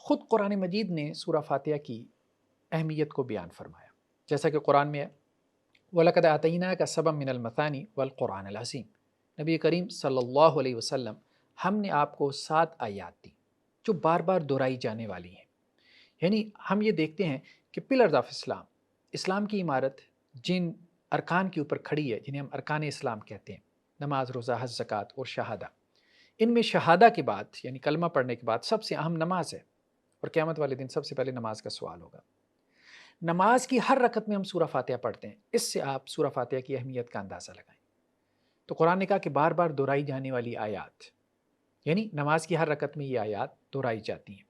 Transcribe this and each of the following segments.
خود قرآن مجید نے سورہ فاتحہ کی اہمیت کو بیان فرمایا، جیسا کہ قرآن میں ہے وَلَقَدْ آتَيْنَاكَ سَبْعًا مِنَ الْمَثَانِي وَالْقُرْآنِ الْعَظِيمِ۔ نبی کریم صلی اللہ علیہ وسلم ہم نے آپ کو 7 آیات دی جو بار بار دہرائی جانے والی ہیں۔ یعنی ہم یہ دیکھتے ہیں کہ پلرز آف اسلام، اسلام کی عمارت جن ارکان کے اوپر کھڑی ہے، جنہیں ہم ارکان اسلام کہتے ہیں، نماز، روزہ، حج، زکوٰۃ اور شہادہ، ان میں شہادہ کے بعد یعنی کلمہ پڑھنے کے بعد سب سے اہم نماز ہے، اور قیامت والے دن سب سے پہلے نماز کا سوال ہوگا۔ نماز کی ہر رکعت میں ہم سورہ فاتحہ پڑھتے ہیں، اس سے آپ سورہ فاتحہ کی اہمیت کا اندازہ لگائیں۔ تو قرآن نے کہا کہ بار بار دہرائی جانے والی آیات، یعنی نماز کی ہر رکعت میں یہ آیات دہرائی جاتی ہیں،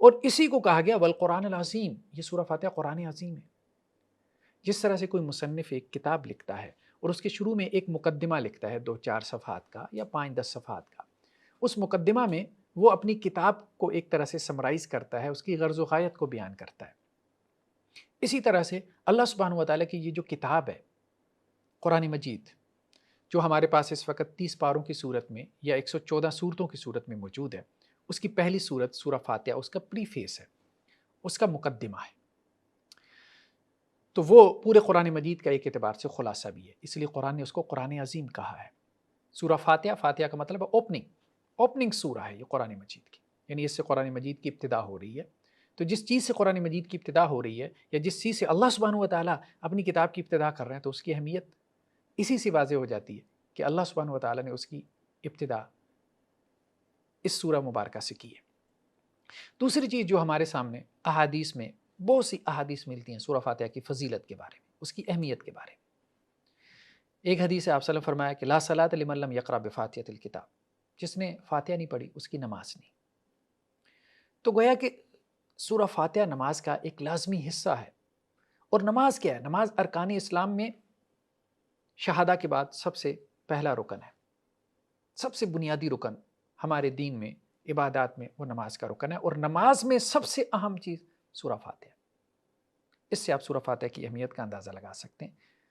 اور اسی کو کہا گیا والقرآن العظیم، یہ سورہ فاتحہ قرآن عظیم ہے۔ جس طرح سے کوئی مصنف ایک کتاب لکھتا ہے اور اس کے شروع میں ایک مقدمہ لکھتا ہے 2-4 صفحات کا یا 5-10 صفحات کا، اس مقدمہ میں وہ اپنی کتاب کو ایک طرح سے سمرائز کرتا ہے، اس کی غرض و غایت کو بیان کرتا ہے۔ اسی طرح سے اللہ سبحانہ و تعالیٰ کی یہ جو کتاب ہے قرآن مجید، جو ہمارے پاس اس وقت 30 پاروں کی صورت میں یا 114 صورتوں کی صورت میں موجود ہے، اس کی پہلی صورت سورہ فاتحہ اس کا پری فیس ہے، اس کا مقدمہ ہے، تو وہ پورے قرآن مجید کا ایک اعتبار سے خلاصہ بھی ہے، اس لیے قرآن نے اس کو قرآن عظیم کہا ہے۔ سورہ فاتحہ، فاتحہ کا مطلب ہے اوپننگ سورہ ہے یہ قرآن مجید کی، یعنی اس سے قرآن مجید کی ابتدا ہو رہی ہے۔ تو جس چیز سے قرآن مجید کی ابتدا ہو رہی ہے یا جس چیز سے اللہ سبحانہ و تعالیٰ اپنی کتاب کی ابتدا کر رہے ہیں، تو اس کی اہمیت اسی سے واضح ہو جاتی ہے کہ اللہ سبحانہ و تعالیٰ نے اس کی ابتدا اس سورہ مبارکہ سے کی ہے۔ دوسری چیز جو ہمارے سامنے احادیث میں بہت سی احادیث ملتی ہیں سورہ فاتحہ کی فضیلت کے بارے میں، اس کی اہمیت کے بارے میں۔ ایک حدیث ہے آپ صلی اللہ علیہ وسلم فرمایا کہ لا صلاۃ لمن لم یقرأ بفاتحۃ الکتاب، جس نے فاتحہ نہیں پڑھی اس کی نماز نہیں۔ تو گویا کہ سورہ فاتحہ نماز کا ایک لازمی حصہ ہے۔ اور نماز کیا ہے؟ نماز ارکان اسلام میں شہادہ کے بعد سب سے پہلا رکن ہے، سب سے بنیادی رکن ہمارے دین میں، عبادات میں وہ نماز کا رکن ہے، اور نماز میں سب سے اہم چیز سورہ فاتحہ۔ اس سے آپ سورہ فاتحہ کی اہمیت کا اندازہ لگا سکتے ہیں۔